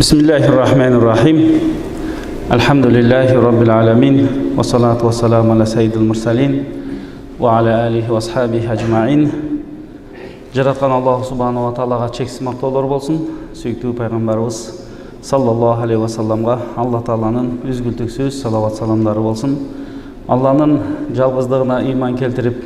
Bismillahirrahmanirrahim. Alhamdulillahi Rabbil alamin. Wa salatu wa salamu ala sayyidil mursalin. Wa ala alihi wa ashabihi ajma'in. Жаратқан Аллах Субхану ва Таалаға чексіз мақтаулар болсын. Сүйікті пайғамбарымыз саллаллаху алейхи ва салламға Алла Тааланың үзгілтіксіз салават саламдары болсын. Алланың жалғыздығына иман келтіріп,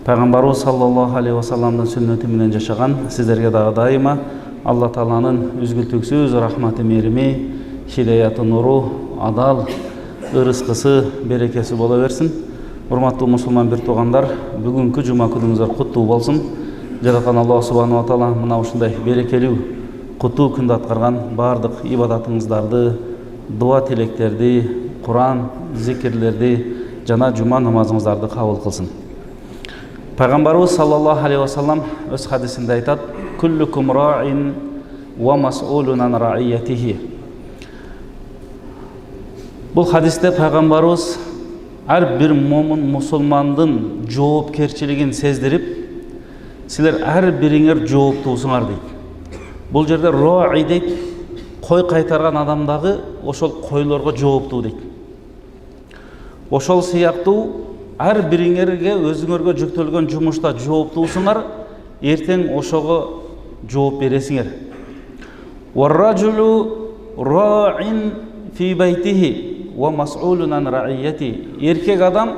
пайғамбарымыз саллаллаху алейхи ва салламның сүннетіменен жашаған сіздерге дағы дайыма Алла Тааланың үзгілтіксіз рахматы меріме, хидаяты нұру, адал, ырысқысы, берекесі бола берсін. Урматтуу мусулман бир туугандар, бүгүнкү жума күнүңүздөр куттуу болсун. Жараткан Аллах Субхану ва Таала мына ушундай берекелүү, куттуу күндү аткарган бардык ибадатыңыздарды, дуа тилектерди, Куран, зикирлерди жана жума намазыңыздарды кабыл кылсын. Пайгамбарыбыз саллаллаху алейхи ва саллам өз хадисинде айтат: "Куллукум раин ва мас'улун ан раиятихи." Бул хадисте пайгамбарыбыз ар бир момун мусулмандын жоопкерчилигин сездирип, силер ар бириңер жооптуусуңар дейт. Бул жерде раи дейт, кой кайтарган адамдагы ошол койлорго жооптуу дейт. Ошол сыяктуу ар бириңерге өзүңөргө жүктөлгөн жумушта жооптуусуңар, эртең ошого жооп бересиңер. Вар-раджулу раин фи байтихи ва мас'улун ан раияти. Эркек адам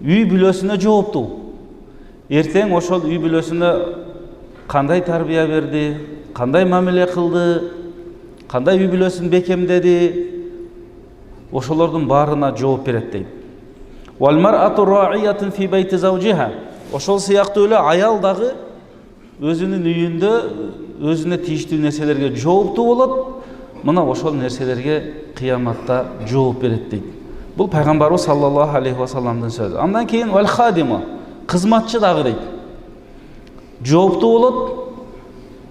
үй бүлөсүнө жооптуу. Эртең ошол үй бүлөсүнө кандай тарбия берди, кандай мамиле кылды, кандай үй бүлөсүн бекемдеди, ошолордун баарына жооп берет дейт. Вал мар'ату раиятун фи байти завжиха. Ошол сыяктуу эле аял дагы өзүнүн үйүндө өзүнө тийиштүү нерселерге жооптуу болот. Мына ошол нерселерге кыяматта жооп берет дейт. Бул пайгамбарыбыз саллаллаху алейхи ва салламдын сөзү. Андан кийин вал хадима, кызматчы дагы дейт. Жооптуу болот.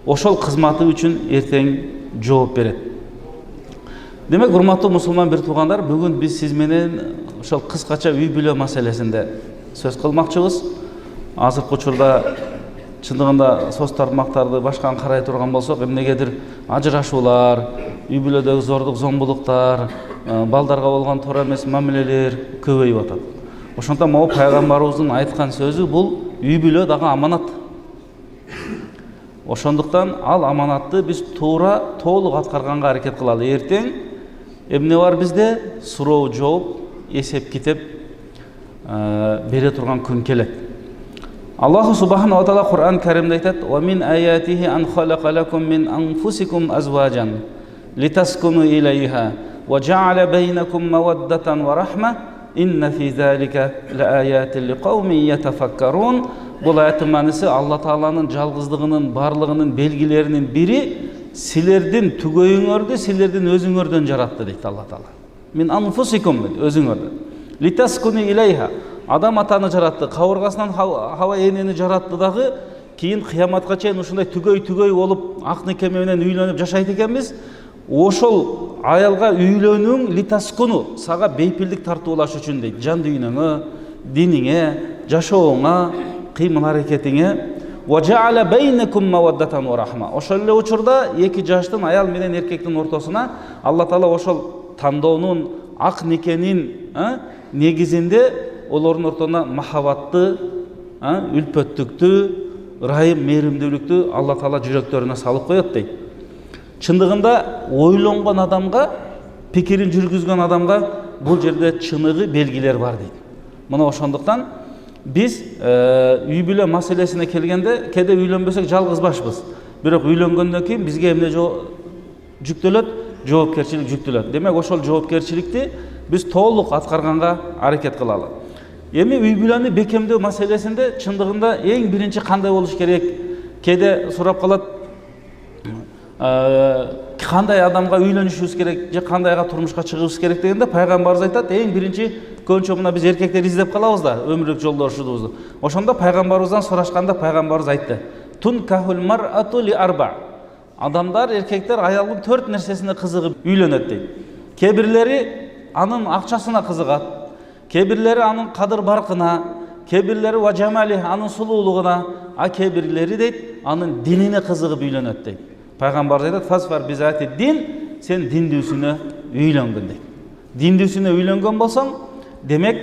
Ошол кызматы үчүн эртең жооп берет. Демек, урматтуу мусулман бир туугандар, бүгүн биз сиз менен ошол кыскача үй бүлө маселесинде сөз кылмакчыбыз. Азыркы учурда чындыгында соц тармактарды башкан карай турган болсок, эмнегедир ажырашуулар, үй бүлөдөгү зордук зомбулуктар, балдарга болгон туура эмес мамилелер көбөйүп атат. Ошондон могу пайгамбарыбыздын айткан сөзү бул үй бүлө дагы аманат. Ошондуктан ал аманатты биз туура толук аткарганга аракет кылалы. Эртең эмне бар бизде? Суроо жооп, эсеп китеп бере турган күн келет. Аллаху Субхану ва Таала Кур'ан Каримде айтат: "Ва мин аятихи ан халака лакум мин анфусикум азважан литаскуну илайха ва жа'ала байнакум маваддатан ва рахма инна фи залика лааятин лиқаумин ятафаккарун." Бул аяттын мааниси Алла Тааланын жалгыздыгынын барлыгынын белгилеринин бири силердин түгөйүңөрдү силердин өзүңөрдөн жаратты дейт Алла Таала. Мин анфусикум өзүңөрдөн. Литаскуну илайха. Адам атаны жаратты, кабыргасынан Хава энени жаратты дагы, кийин кыяматка чейин ушундай түгөй болуп, ак некеме менен үйлөнүп жашайт экенбиз. Ошол аялга үйлөнүүң литаскуну, сага бейпилдик тартуулаш үчүн дейт. Жан дүйнөңө, диниңе, жашооңа, кыймыл-аракетиңе. Ва жа'ала байнакум маваддатан ва рахма. Ошол эле учурда эки жаштын, аял менен эркектин ортосуна Алла Таала ошол тандоонун, ак никенин негизинде олордун ортосуна махабатты, үлпөттүктү, ырайым, мээримдүүлүктү Алла Таала жүрөктөрүнө салып коет дейт. Чындыгында ойлонгон адамга, пикирин жүргүзгөн адамга бул жерде чыныгы белгилер бар дейт. Мына ошондуктан биз үй бүлө маселесине келгенде, кээде үйлөнбөсөк жалгыз башпыз. Бирок үйлөнгөндөн кийин бизге эмне жүктөлөт? Жоопкерчилик жүктөлөт. Демек, ошол жоопкерчиликти биз толук аткарганга аракет кылалы. Эми үй бүлөнү бекемдөө маселесинде чындыгында эң биринчи кандай болуш керек? Кээде сурап калат, кандай адамга үйлөнүшүбүз керек же кандайга турмушка чыгышыбыз керек дегенде, пайгамбарыбыз айтат, эң биринчи көбүнчө мына биз эркектер издеп калабыз да өмүрлүк жолдошубузду. Ошондо пайгамбарыбыздан сурашканда пайгамбарыбыз айтты: "Тункахул мар'ату ли арба." Адамдар, эркектер аялдын 4 нерсесине кызыгып үйлөнөт дейт. Кээ анын акчасына кызыгат, кээ анын кадыр баркына, кээ ва жамали анын сулуулугуна, а кээ дейт анын динине кызыгып үйлөнөт дейт. Пайгамбар айтат: "Фасфар бизати дин", сен диндүүсүнө үйлөнгөн дейт. Диндүүсүнө үйлөнгөн болсоң, демек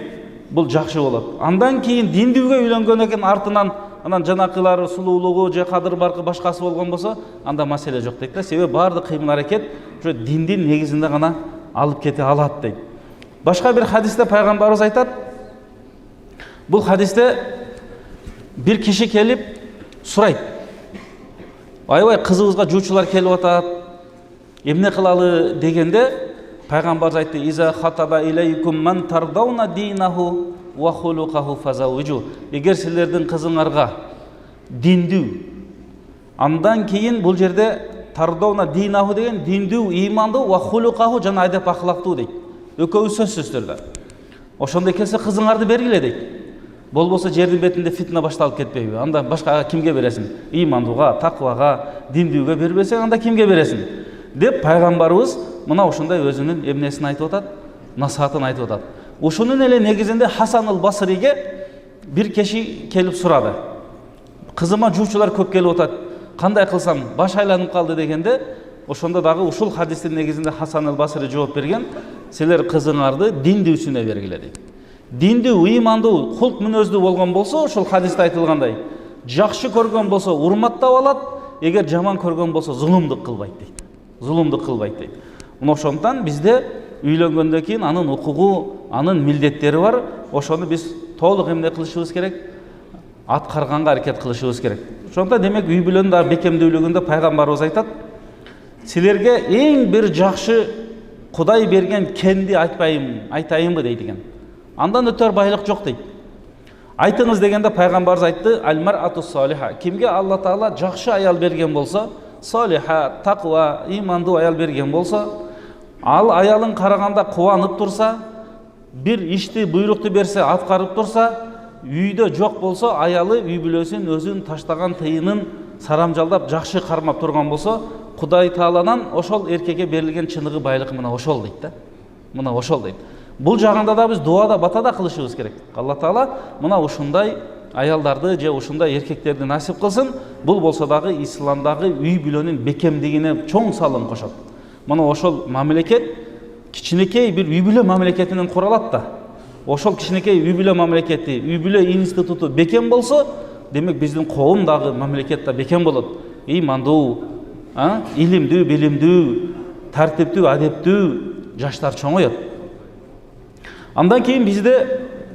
бул жакшы болот. Андан кийин диндүүгө үйлөнгөн экен, артынан анан жанакылары сулуулугу же кадыр баркы башкасы болгон болсо, анда маселе жок дейт да. Себеби баардык кыймыл аракет ошо диндин негизинде гана алып кете алат дейт. Башка бир хадисте пайгамбарыбыз айтат, бул хадисте бир киши келип сурайт: "Аябай кызыбызга жуучулар келип атат, эмне кылалы?" дегенде пайгамбарыбыз айтты: "Иза хатаба илейкум ман тардауна динаху ва хулукаху фазауджу." Эгер силердин кызыңарга диндүү, андан кийин бул жерде тардауна динаху деген диндүү, имандуу, ва хулукаху жана адеп акылактуу дейт. Экөөбү сөзсүз түрдө. Ошондой келсе кызыңарды бергиле дейт. Болбосо жердин бетинде фитна башталып кетпейби? Анда башкага кимге бересиң? Имандууга, таквага, диндүүгө бербесең, анда кимге бересиң? Деп пайгамбарыбыз мына ошондой өзүнүн эмнесин айтып атат, насаатын айтып атат. Ошонун эле негизинде Хасан ал-Басриге бир киши келип сурады: "Кызыма жуучулар көп келип атат, кандай кылсам, баш айланып калды" дегенде, ошондо дагы ушул хадистин негизинде Хасан ал-Басри жооп берген: "Силер кызыңарды диндүүсүнө бергиле" дейт. Диндүү, имандуу, кулк мүнөздүү болгон болсо, ошол хадисте айтылгандай, жакшы көргөн болсо урматтап алат, эгер жаман көргөн болсо зулумдук кылбайт дейт. Зулумдук кылбайт дейт. Мына ошондон бизде үйлөнгөндөн кийин анын укугу, анын милдеттери бар. Ошону биз толук эмне кылышыбыз керек? Аткарганга аракет кылышыбыз керек. Ошондо демек үй бүлөнүн да бекемдүүлүгүндө пайгамбарыбыз айтат: "Силерге эң бир жакшы Кудай берген кенди айтайынбы" дейт экен. Андан өтөр байлык жок дейт. Айтыңыз дегенде пайгамбарыбыз айтты: "Аль-мар'ату салиха", кимге Алла Таала жакшы аял берген болсо, салиха, таква, имандуу аял берген болсо, ал аялын караганда кубанып турса, бир ишти, буйрукту берсе аткарып турса, үйдө жок болсо, аялы үй бүлөсүн өзүн таштаган тыйынын сарамжалдап жакшы кармап турган болсо, Кудай Тааланан ошол эркекке берилген чыныгы байлык мына ошол дейт да. Мына ошол дейт. Бул жагында да биз дуада, батада кылышыбыз керек. Алла Таала мына ушундай аялдарды же ушундай эркектерди насип кылсын. Бул болсо дагы исламдагы үй бүлөнүн бекемдигине чоң салым кошот. Мына ошол мамлекет кичинекей бир үй бүлө мамлекетинен куралат да. Ошол кичинекей үй бүлө мамлекети, үй бүлө институту бекем болсо, демек биздин коом дагы мамлекет да бекем болот. Имандуу, илимдүү, билимдүү, тартиптүү, адептүү жаштар чоңойот. Андан кийин бизде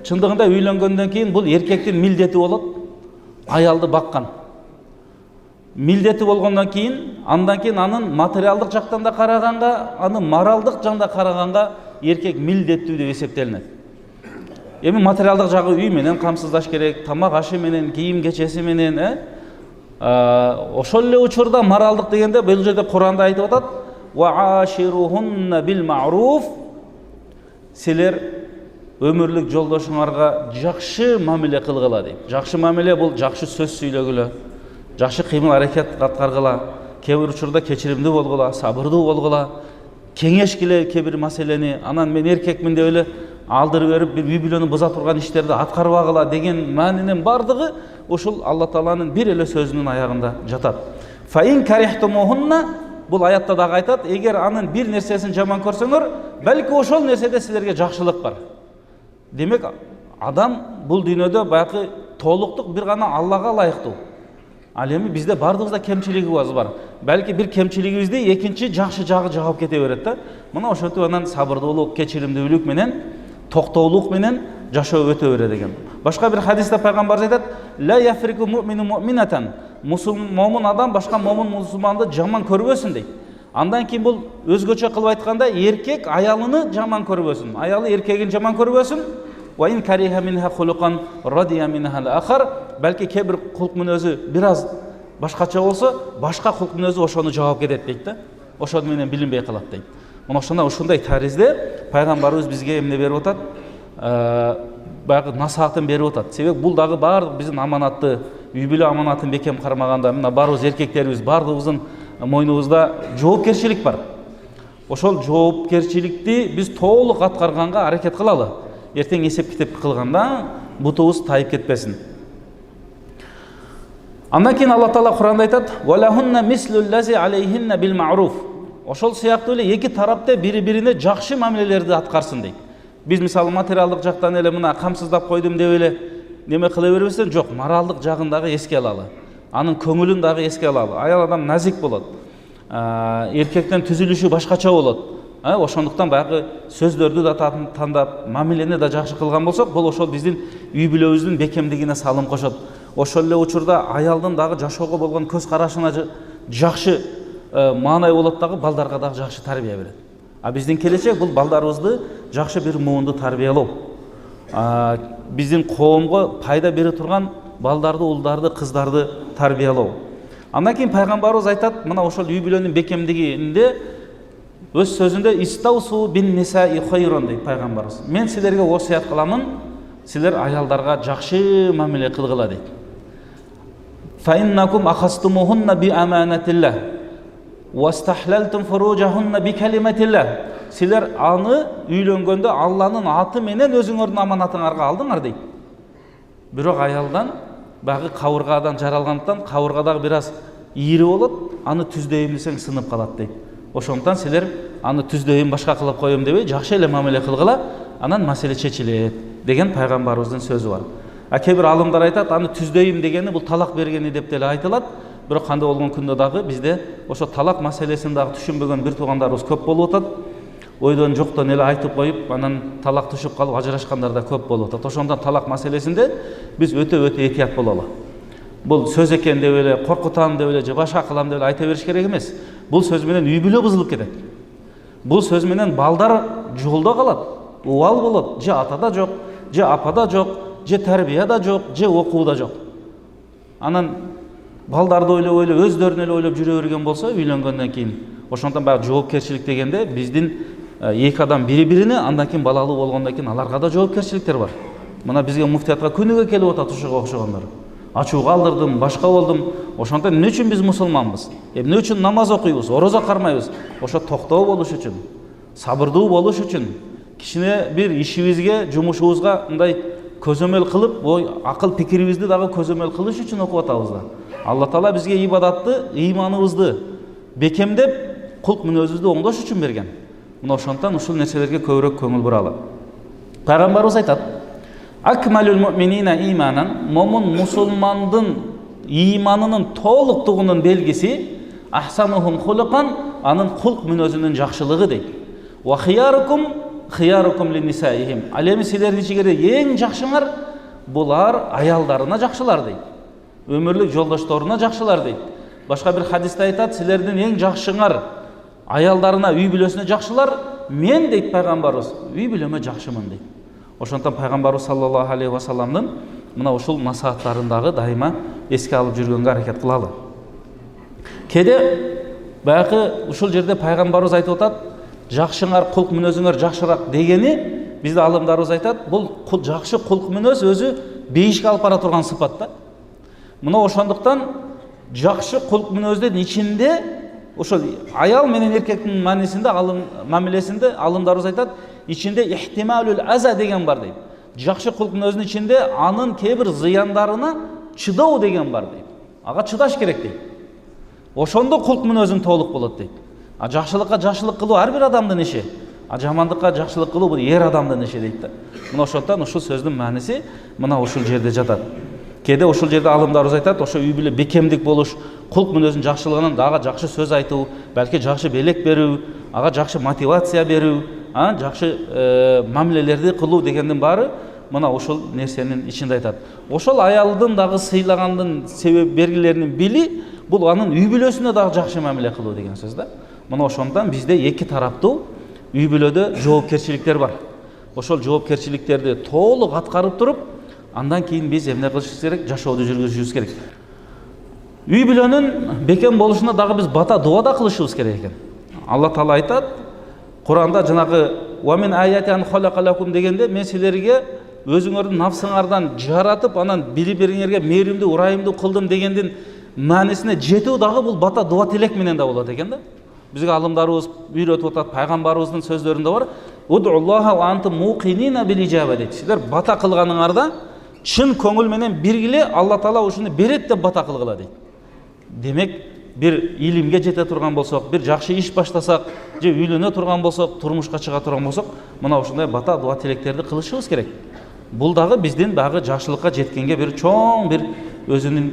чындыгында үйлөнгөндөн кийин бул эркектин милдети болот, аялды баккан. Милдети болгондон кийин, андан кийин анын материалдык жактан да караганга, анын моралдык жактан да караганга эркек милдеттүү деп эсептелинет. Эми материалдык жагы үй менен камсыздаш керек, тамак ашы менен, кийим кечеси менен, ошол эле учурда моралдык дегенде бул жерде Куранда айтып атат: "Ва аширухунна бил ма'руф", силер өмүрлүк жолдошуңарга жакшы мамиле кылгыла дейт. Жакшы мамиле бул жакшы сөз сүйлөгүлө, жакшы кыймыл аракет аткаргыла, кээ бир учурда кечиримдүү болгула, сабырдуу болгула, кеңешкиле кээ бир маселени, анан мен эркекмин деп эле алдырып берип бир үй бүлөнү буза турган иштерди аткарбагыла деген маанинин бардыгы ушул Алла Тааланын бир эле сөзүнүн аягында жатат. Фаин карихтумухунна, бул аятта дагы айтат, эгер анын бир нерсесин жаман көрсөңөр, балки ошол нерседе силерге жакшылык бар. Демек адам бул дүйнөдө баягы толуктук бир гана Аллага ылайыктуу. Ал эми бизде бардыгыбызда кемчилигибиз бар. Балки бир кемчилигибизди экинчи жакшы жагы жагып кете берет да. Мына ошентип анан сабырдуулук, кечиримдүүлүк менен, токтоолук менен жашоо өтө берет экен. Башка бир хадисте пайгамбар айтат: "Ла яфрику муъмину муъминатан", момун адам башка момун мусулманды жаман көрбөсүн дейт. Андан кийин бул өзгөчө кылып айтканда, эркек аялыны жаман көрбөсүн, аялы эркегин жаман көрбөсүн. Ва ин кариха минха хулукан радия минха ал-ахар, балки кээ бир кулк мүнөзү бир аз башкача болсо, башка кулк мүнөзү ошону жаап кетет дейт да. Ошону менен билинбей калат дейт. Мына ошондой ушундай таризде пайгамбарыбыз бизге эмне берип атат? Баягы насаатын берип атат. Себеби бул дагы баардык биздин аманатты, үй бүлө аманатын бекем кармаганда, мына баарыбыз эркектерибиз, баардыгыбыздын мойнубузда жоопкерчилик бар. Ошол жоопкерчиликти биз толук аткарганга аракет кылалы. Эртең эсеп китеп кылганда бутубуз тайып кетпесин. Андан кейін Алла Таала Құранда айтады: "Валахунна мислуллази алейхинна бил ма'руф". Ошол сыяктуу эле эки тарапта бири-бирине жакшы мамилелерди аткарсын дейт. Биз мисалы материалдык жактан эле мына камсыздап койдум деп эле неме кыла бербестен, жок, моралдык жагын дагы эске алалы. Анын көңүлүн дагы эске алалы. Аял адам назик болот. Эркектен түзүлүшү башкача болот. Ошондуктан баягы сөздөрдү да тандап, мамилени да жакшы кылган болсок, бул ошол биздин үй бүлөбүздүн бекемдигине салым кошот. Ошол эле учурда аялдын дагы жашоого болгон көз карашына жакшы маанай болот дагы, балдарга дагы жакшы тарбия берет. Биздин келечек бул балдарыбызды жакшы бир муунду тарбиялоо. Биздин коомго пайда бере турган балдарды, улдарды, кыздарды тарбиялоо. Андан кийин пайгамбарыбыз айтат, мына ошол үй бүлөнүн бекемдигинде өз сөзүндө "Истаусу бин нисаи хайран" дейт пайгамбарыбыз. Мен силерге осуят кыламын, силер аялдарга жакшы мамиле кылгыла дейт. "Фа иннакум ахастумухунна би аманатиллах ва стахлалтум фуружахунна би калиматиллах". Силер аны үйлөнгөндө Алланын аты менен өзүңөрдүн аманатыңарга алдыңар дейт. Бирок аялдан багы кабыргадан жаралгандыктан кабыргадагы бир аз ийри болот, аны түздөйм десең сынып калат дейт. Ошондуктан силер аны түздөйм, башка кылып коем дебей, жакшы эле мамиле кылгыла, анан маселе чечилет деген пайгамбарыбыздын сөзү бар. Кээ бир алымдар айтат, аны түздөйм дегени бул талак бергени деп деле айтылат. Бирок кандай болгон күндө дагы бизде ошо талак маселесин дагы түшүнбөгөн бир туугандарыбыз көп болуп атат. Ойдон жоктон эле айтып коюп, анан талак түшүп калып ажырашкандар да көп болуп атат. Ошондон талак маселесинде биз өтө этият бололу. Бул сөз экен деп эле, коркутам деп эле же башка кылам деп эле айта бериш керек эмес. Бул сөз менен үй бүлө бузулуп кетет. Бул сөз менен балдар жолдо калат, убал болот, же атада жок, же апада жок, же тарбияда жок, же окууда жок. Анан балдарды ойлоп өздөрүн эле ойлоп жүрө берген болсо, үйлөнгөндөн кийин, ошондон баягы жоопкерчилик дегенде биздин эки адам бири-бирине, андан кийин балалуу болгондон кийин аларга да жоопкерчиликтер бар. Мына бизге муфтиятка күнүгө келип атат ушуга окшогондор. Ачууга алдырдым, башка болдум. Ошондон эмне үчүн биз мусулманбыз? Эмне үчүн намаз окуйбуз, орозо кармайбыз? Ошо токтоо болуш үчүн, сабырдуу болуш үчүн, кичине бир ишибизге, жумушубузга мындай көзөмөл кылып, акыл пикирибизди дагы көзөмөл кылыш үчүн окуп атабыз да. Алла Таала бизге ибадатты, ыйманыбызды бекемдеп, кулк мүнөзүбүздү оңдош үчүн берген. Мына ошондон ушул нерселерге көбүрөөк көңүл буралы. Пайгамбарыбыз айтат: "Акмалул муъминина иманан", момун мусулмандын иманынын толуктугунун белгиси ахсанухум хулукан, анын кулк мүнөзүнүн жакшылыгы дейт. "Ва хиярукум линисаихим", ал эми силердин ичинде эң жакшыңар булар аялдарына жакшылар дейт. Өмүрлүк жолдошторуна жакшылар дейт. Башка бир хадисте айтат, силердин эң жакшыңар аялдарына, үй бүлөсүнө жакшылар, мен дейт пайгамбарыбыз, үй бүлөмө жакшымын дейт. Ошондон пайгамбарыбыз саллаллаху алейхи ва салламдын мына ушул насааттарындагы дайыма эске алып жүргөнгө аракет кылалы. Кээде баягы ушул жерде пайгамбарыбыз айтып атат, жакшыңар, кулк мүнөзүңөр жакшыраак дегени, бизде алымдарыбыз айтат, бул жакшы кулк мүнөз өзү бейишке алып бара турган сыпат да. Мына ошондуктан жакшы кулк мүнөздүн ичинде ошол аял менен эркектин мамилесинде алымдарыбыз айтат, ичинде ихтималул аза деген бар дейт. Жакшы кулк мүнөздүн ичинде анын кээ бир зыяндарына чыдоо деген бар дейт. Ага чыдаш керек дейт. Ошондо кулк мүнөзүн толук болот дейт. Жакшылыкка жакшылык кылуу ар бир адамдын иши. Жамандыкка жакшылык кылуу бул эр адамдын иши дейт да. Мына ошондон ушул сөздүн мааниси мына ушул жерде жатат. Кээде ушул жерде алымдарыбыз айтат, ошо үй бүлө бекемдик болуш, кулк мүнөзүнүн жакшылыгынан дагы жакшы сөз айтуу, балки жакшы белек берүү, ага жакшы мотивация берүү, жакшы мамилелерди кылуу дегендин баары мына ушул нерсенин ичинде айтат. Ошол аялдын дагы сыйлагандын себеп белгилеринин били бул анын үй бүлөсүнө дагы жакшы мамиле кылуу деген сөз да. Мына ошондон бизде эки тараптуу үй бүлөдө жоопкерчиликтер бар. Ошол жоопкерчиликтерди толук аткарып туруп, андан кийин биз эмне кылышыбыз керек? Жашоодо жүргүзүшүбүз керек. Үй бүлөнүн бекем болушуна дагы биз бата дуа да кылышыбыз керек экен. Алла Таала айтат, Куранда жанагы "Ва мин аяти ан халакалакум" дегенде, мен силерге өзүңөрдүн нафсыңардан жаратып, анан бири-бириңерге мээримдүү, урайымдуу кылдым дегендин маанисине жетүү дагы бул бата дуа тилек менен да болот экен да. Бизге алымдарыбыз үйрөтүп атат, пайгамбарыбыздын сөздөрүндө бар. "Уд'уллаха ва антум муқинина бил ижаба" дейт. Силер бата кылганыңарда чын көңіл менен биргиле Алла Таала ушуну берет деп бата кылгыла дейт. Демек бир илимге жете турган болсок, бир жакшы иш баштасак, же үйлөнө турган болсок, турмушка чыга турган болсок, мына ушундай бата дуа тилектерди кылышыбыз керек. Бул дагы биздин багы жакшылыкка жеткенге бир чоң бир өзүнүн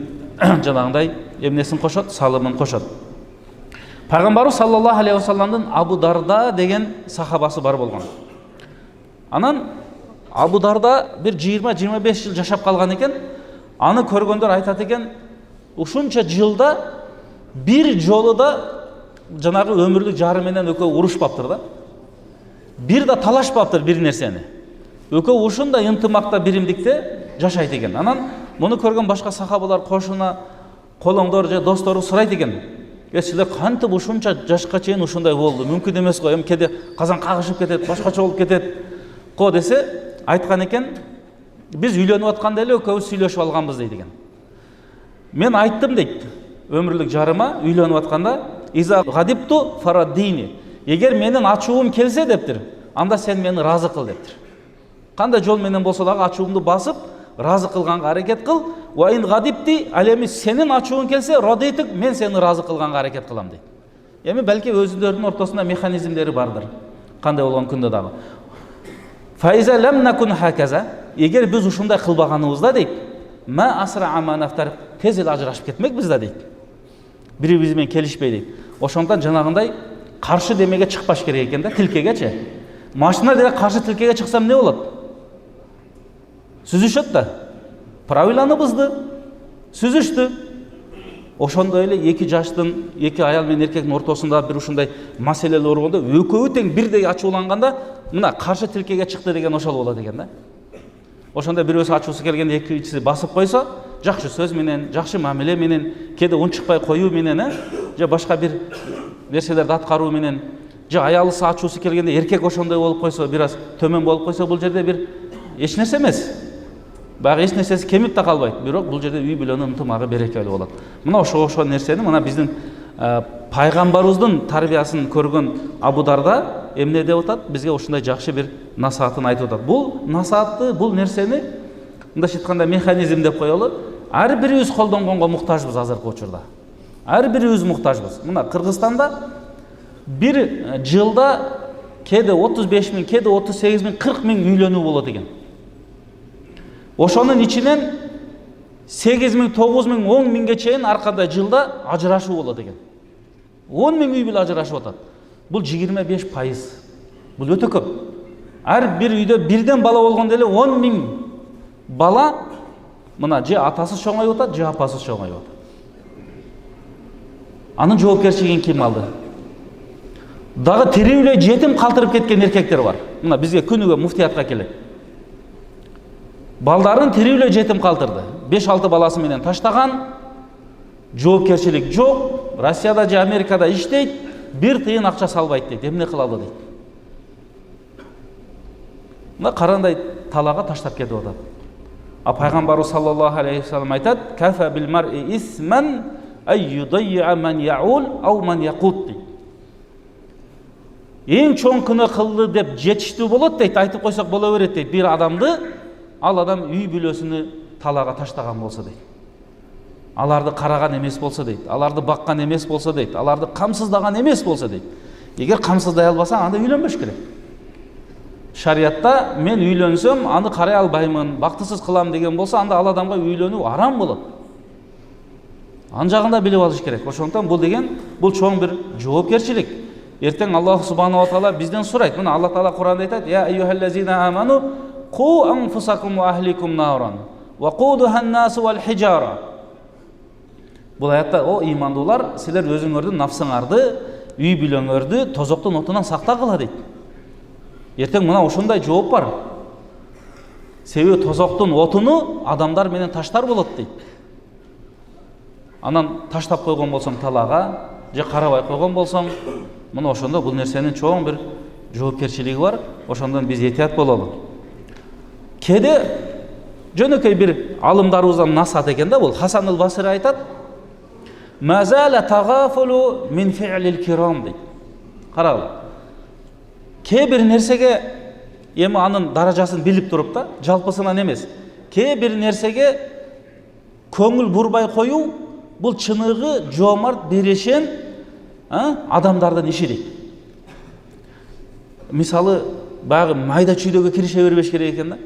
жанагындай эмнесин кошот, салымын кошот. Пайгамбарыбыз саллаллаху алейхи вассаламдын Абу Дарда деген сахабасы бар болгон. Анан Абу Дарда бир 20-25 жыл жашап калган экен. Аны көргөндөр айтат экен, ушунча жылда бир жолу да жанагы өмүрлүк жары менен экөө урушпаптыр да. Бир да талашпаптыр бир нерсени. Экөө ушундай ынтымакта, биримдикте жашайт экен. Анан муну көргөн башка сахабалар кошуна колоңдор же достору сурайт экен. Силер кантип ушунча жашка чейин ушундай болду? Мүмкүн эмес го. Эми кеде казан кагышып кетет, башкача болуп кетет. Ко десе, айткан экен, биз үйлөнүп атканда эле экөөбүз сүйлөшүп алганбыз дейт экен. Мен айттым дейт, өмүрлүк жарыма үйлөнүп атканда, иза гадипту фараддини. Эгер менин ачуум келсе дептир, анда сен мени разы кыл дептир. Кандай жол менен болсо дагы ачуумду басып, разы кылганга аракет кыл. Ва ин гадипти, ал эми сенин ачууң келсе, радитик, мен сени разы кылганга аракет кылам дейт. Эми балки өзүлөрүнүн ортосунда механизмдери бардыр. Кандай болгон күндө дагы. Фаиза лам накун хаказа, эгер биз ушундай кылбаганыбызда дейт, ма асра аманафтар, тез эле ажырашып кетмекбиз да дейт. Бири-бириз менен келишпей дейт. Ошондон жанагындай каршы демеге чыкпаш керек экен да, тилкегечи. Машина деле каршы тилкеге чыксам эмне болот? Сүзүшөт да. Правиланы бузду, сүзүштү. Ошондой эле эки жаштын, эки аял менен эркектин ортосунда бир ушундай маселелер болгондо, экөөбү тең бирдей ачууланганда, мына каршы тилкеге чыкты деген ошол болот экен да. Ошондо бирөөсү ачуусу келгенде экинчиси басып койсо, жакшы сөз менен, жакшы мамиле менен, кеде унчукпай коюу менен, же башка бир нерселерди аткаруу менен, же аялысы ачуусу келгенде эркек ошондой болуп койсо, бир аз төмөн болуп койсо, бул жерде бир эч нерсе эмес. Багы эч нерсеси кемип да калбайт. Бирок бул жерде үй бүлөнүн ынтымагы берекелүү болот. Мына ошол нерсени мына биздин пайгамбарыбыздын тарбиясын көргөн Абу Дарда эмне деп атат? Бизге ушундай жакшы бир насаатын айтып атат. Бул насаатты, бул нерсени мындайча айтканда механизм деп коелу. Ар бирибиз колдонгонго муктажбыз азыркы учурда. Ар бирибиз муктажбыз. Мына Кыргызстанда бир жылда кеде 35 миң, кеде 38 миң, 40 миң үйлөнүү болот экен. Ошонун ичинен 8 миң, 9 миң, 10 миңге чейин ар кандай жылда ажырашуу болот экен. 10 миң үй бүлө ажырашып атат. Бул 25%. Бул өтө көп. Ар бир үйдө бирден бала болгондо эле 10 миң бала мына же атасы чоңоюп атат, же апасы чоңоюп атат. Анын жоопкерчилигин ким алды? Дагы тирүүлөй жетим калтырып кеткен эркектер бар. Мына бизге күнүгө муфтиятка келет. Балдарын тирүүлөй жетим калтырды. 5-6 баласы менен таштаган, жоопкерчилик жок. Россияда же Америкада иштейт, бир тыйын акча салбайт дейт. Эмне кылалы дейт. Мына карандай талага таштап кетип атат. А пайгамбарыбыз саллаллаху алейхи вассалам айтат: "Кафа бил мар'i исман ай юдайя ман яул ау ман якут" дейт. Эң чоң күнөө кылды деп жетиштүү болот дейт, айтып койсок боло берет дейт. Бир адамды, ал адам үй бүлөсүнү талага таштаган болсо дейт. Аларды караган эмес болсо дейт, аларды баккан эмес болсо дейт, аларды камсыздаган эмес болсо дейт. Эгер камсыздай албасаң, анда үйлөнбөш керек. Шариятта мен үйлөнсөм, аны карай албаймын, бактысыз кылам деген болсо, анда ал адамга үйлөнүү арам болот. Ан жагында билип алыш керек. Ошондон бул деген бул чоң бир жоопкерчилик. Эртең Аллах субханаху ва таала бизден сурайт. Мына Аллах таала Куранда айтат: "Я айюхаллазина аману қу анфусакум ва ахликум наран ва қудуха ан-нас вал хижара." Бул аятта: "О имандуулар, силер өзүңөрдүн нафсыңарды, үй бүлөңөрдү тозоктун отунан сактагыла" дейт. Эртең мына ушундай жооп бар. Себеби тозоктун отуну адамдар менен таштар болот дейт. Анан таштап койгон болсоң талага, же карабай койгон болсоң, мына ошондо бул нерсенин чоң бир жоопкерчилиги бар. Ошондон биз этият бололу. Кеде жөнөкөй бир алымдарыбыздан насаат экен да бул. Хасан ал-Басри айтат: "Мазала тагафулу мин фи'лил кирам" дейт. Карагыла. Кээ бир нерсеге эми анын даражасын билип туруп да, жалпысынан эмес. кээ бир нерсеге көңүл бурбай коюу бул чыныгы жоомарт берешен адамдардын иши дейт. Мисалы баягы майда чүйдөгө кирише бербеш керек экен да.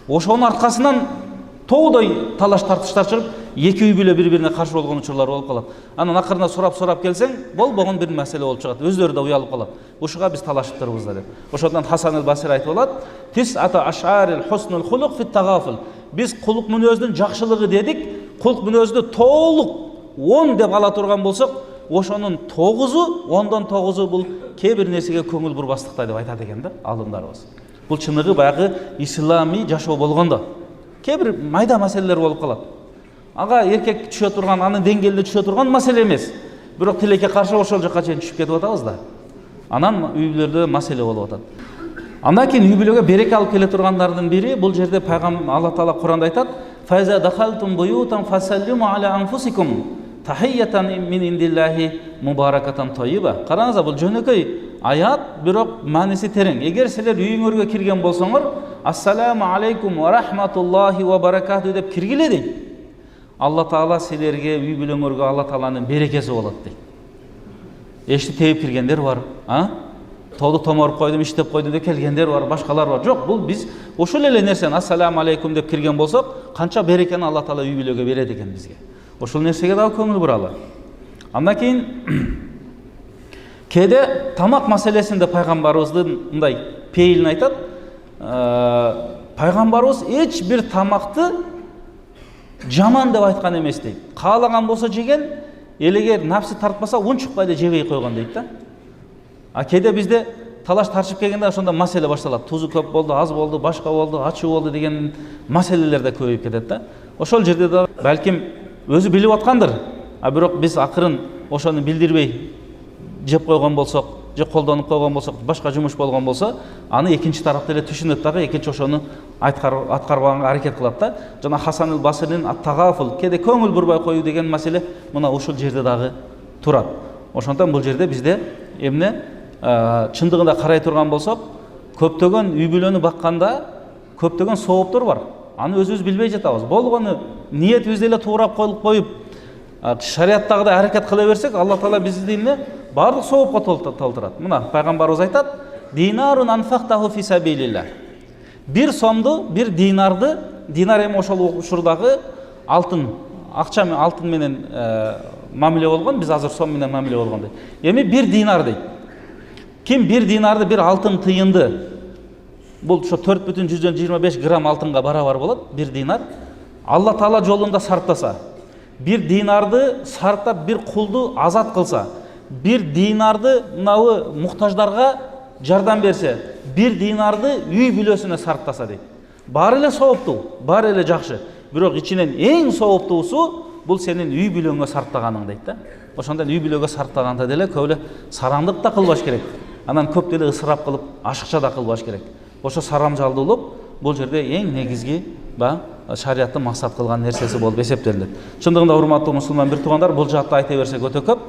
Ошонун аркасынан тоодой талаш тартыштар чыгып, эки үй бүлө бири-бирине каршы болгон учурлар болуп калат. Анан акырында сурап келсең, болбогон бир маселе болуп чыгат. Өздөрү да уялып калат. Ушуга биз талашыптырбыз да деп. Ошондон Хасан аль-Басри айтып алат: "Тис ата ашарил хуснул хулук фит тагафул." Биз кулук мүнөздүн жакшылыгы дедик, кулук мүнөздү толук 10 деп ала турган болсок, ошонун 9-у, 10дон 9-у бул кээ бир нерсеге көңүл бурбастыкта деп айтат экен да алымдарыбыз. Бул чыныгы баягы ислами жашоо болгондо кээ бир майда маселелер болуп калат. Ага эркек түшө турган, анын деңгээлде түшө турган маселе эмес. Бирок тилекке каршы ошол жакка чейин түшүп кетип атабыз да. Анан үй бүлөлөрдө маселе болуп атат. Андан кийин үй бүлөгө береке алып келе тургандардын бири бул жерде пайгамбар Алла Таала Куранда айтат: "Файза дахалтум буютан фасаллиму ала анфусикум тахиятан мин индиллахи мубаракатан тойиба." Караңыздар, бул жөнөкөй аят, бирок мааниси терең. Эгер силер үйүңөргө кирген болсоңор, "Ассаламу алейкум ва рахматуллахи ва баракату" деп киргиле дейт. Алла Таала силерге, үй бүлөңөргө Алла Тааланын берекеси болот дейт. Эшти теип киргендер бар, тоолу томоруп койдум, иштеп койдум деп келгендер бар, башкалар бар. Жок, бул биз ошол эле нерсени "Ассаламу алейкум" деп кирген болсок, канча берекени Алла Таала үй бүлөгө берет экен бизге. Ошол нерсеге дагы көңүл буралы. Андан кийин кээде тамак маселесинде пайгамбарыбыздын мындай пейилин айтат. Пайгамбарыбыз эч бир тамакты жаман деп айткан эмес дейт. Каалаган болсо жеген, элегер напсы тартпаса унчукпай эле жебей койгон дейт да. А кээде бизде талаш тарчып келгенде ошондо маселе башталат. Тузу көп болду, аз болду, башка болду, ачуу болду деген маселелер да көбөйүп кетет да. Ошол жерде да балким өзү билип аткандыр. А бирок биз акырын ошону билдирбей жеп койгон болсок, же колдонуп койгон болсок, башка жумуш болгон болсо, аны экинчи тарап деле түшүнөт дагы, экинчи ошону аткарганга аракет кылат да. Жана Хасан аль-Басринин ат-тагафул, кээде көңүл бурбай коюу деген маселе мына ушул жерде дагы турат. Ошондон бул жерде бизде эмне чындыгында карай турган болсок, көптөгөн үй бүлөнү бакканда көптөгөн сооптор бар. Аны өзүбүз билбей жатабыз. Болгону ниетибизди эле туурап коюп, шариаттагыдай аракет кыла берсек, Алла Таала бизди эмне барлык соопко толтурат. Мына пайгамбарыбыз айтат: "Динарун анфактаху фи сабилилlah." Бир сомду, бир динарды, динар эми ошол учурдагы алтын, акча менен алтын менен мамиле болгон, биз азыр сом менен мамиле болгон дейт. Эми бир динар дейт. Ким бир динарды, бир алтын тыйынды, бул ошо 4,125 грамм алтынга барабар болот, бир динар. Алла Таала жолунда сарптаса, бир динарды сарптап бир кулду азат кылса, бир динарды мынабы муктаждарга жардам берсе, бир динарды үй бүлөсүнө сарптаса дейт. Баары эле сооптуу, баары эле жакшы. Бирок ичинен эң сооптуусу бул сенин үй бүлөңгө сарптаганың дейт да. Ошондон үй бүлөгө сарптаганда деле көп эле сарандык да кылбаш керек. Анан көп деле ысырап кылып, ашыкча да кылбаш керек. Ошо сарамжалдуулук бул жерде эң негизги шариаттын максат кылган нерсеси болуп эсептелет. Чындыгында урматтуу мусулман бир туугандар, бул жакта айта берсек өтө көп.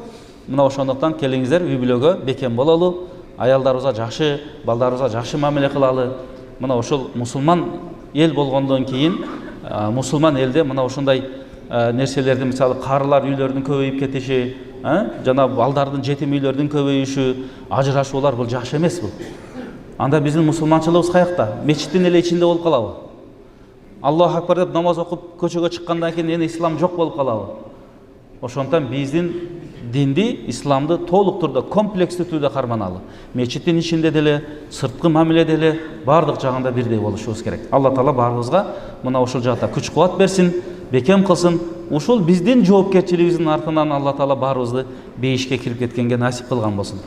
Мына ошондуктан келиңиздер үй бүлөгө бекем бололу, аялдарыбызга жакшы, балдарыбызга жакшы мамиле кылалы. Мына ошол мусулман эл болгондон кийин, мусулман элде мына ошондой нерселерди, мисалы карылар үйлөрүнүн көбөйүп кетиши, жана балдардын жетим үйлөрдүн көбөйүшү, ажырашуулар бул жакшы эмес бул. Анда биздин мусулманчылыгыбыз каякта? Мечиттин эле ичинде болуп калабы? Аллаху акбар деп намаз окуп көчөгө чыккандан кийин эми ислам жок болуп калабы? Ошондон биздин динди, исламды толук турда, комплекстүү түрдө карманалы. Мечиттин ичинде деле, сырткы мамиле деле бардык жагында бирдей болушубуз керек. Алла Таала баарыбызга мына ушул жакта күч кубат берсин, бекем кылсын. Ушул биздин жоопкерчилигибиздин артынан Алла Таала баарыбызды бейишке кирип кеткенге насип кылган болсун.